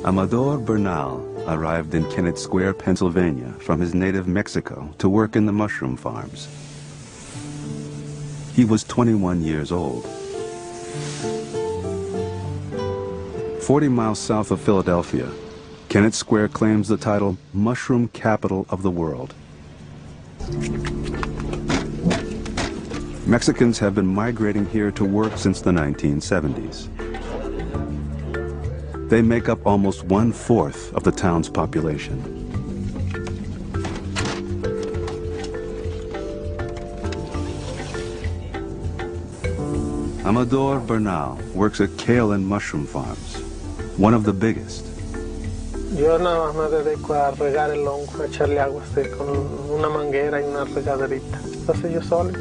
Amador Bernal arrived in Kennett Square, Pennsylvania from his native Mexico to work in the mushroom farms. He was 21 years old. 40 miles south of Philadelphia, Kennett Square claims the title Mushroom Capital of the World. Mexicans have been migrating here to work since the 1970s. They make up almost 1/4 of the town's population. Amador Bernal works at kale and mushroom farms, one of the biggest. Yo nada más me dedico a regar el hongo, a echarle agua con una manguera y una regaderita. Entonces yo solo.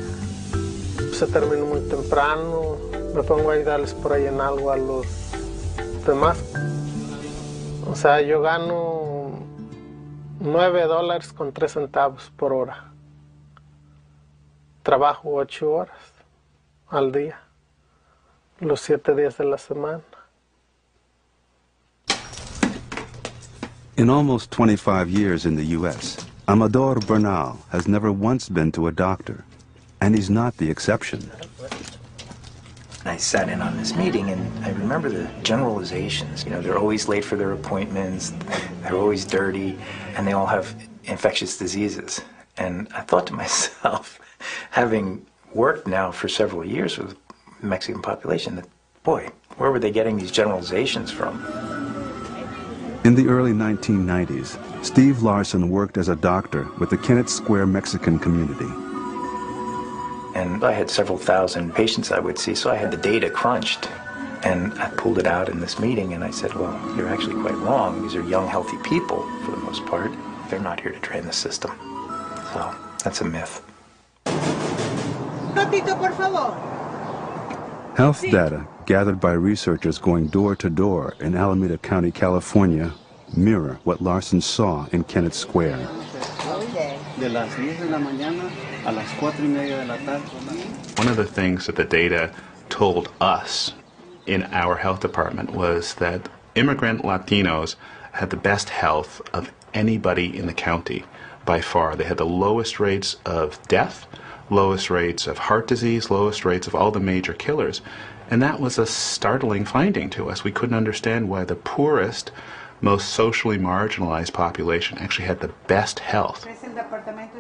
Se termina muy temprano, me pongo a ayudarles por ahí en algo a los demás. O sea, yo gano $9.03 por hora. Trabajo 8 horas al día, los 7 días de la semana. In almost 25 years in the U.S., Amador Bernal has never once been to a doctor, and he's not the exception. I sat in on this meeting, and I remember the generalizations. You know, they're always late for their appointments, they're always dirty, and they all have infectious diseases. And I thought to myself, having worked now for several years with the Mexican population, that, boy, where were they getting these generalizations from? In the early 1990s, Steve Larson worked as a doctor with the Kennett Square Mexican community. And I had several thousand patients I would see, so I had the data crunched. And I pulled it out in this meeting, and I said, well, you're actually quite wrong. These are young, healthy people, for the most part. They're not here to drain the system. So that's a myth. Ratito, por favor. Health data gathered by researchers going door to door in Alameda County, California, mirror what Larson saw in Kennett Square. One of the things that the data told us in our health department was that immigrant Latinos had the best health of anybody in the county by far. They had the lowest rates of death, lowest rates of heart disease, lowest rates of all the major killers. And that was a startling finding to us. We couldn't understand why the poorest, most socially marginalized population actually had the best health.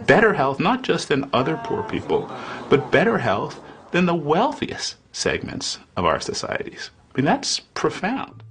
Better health, not just than other poor people, but better health than the wealthiest segments of our societies. I mean, that's profound.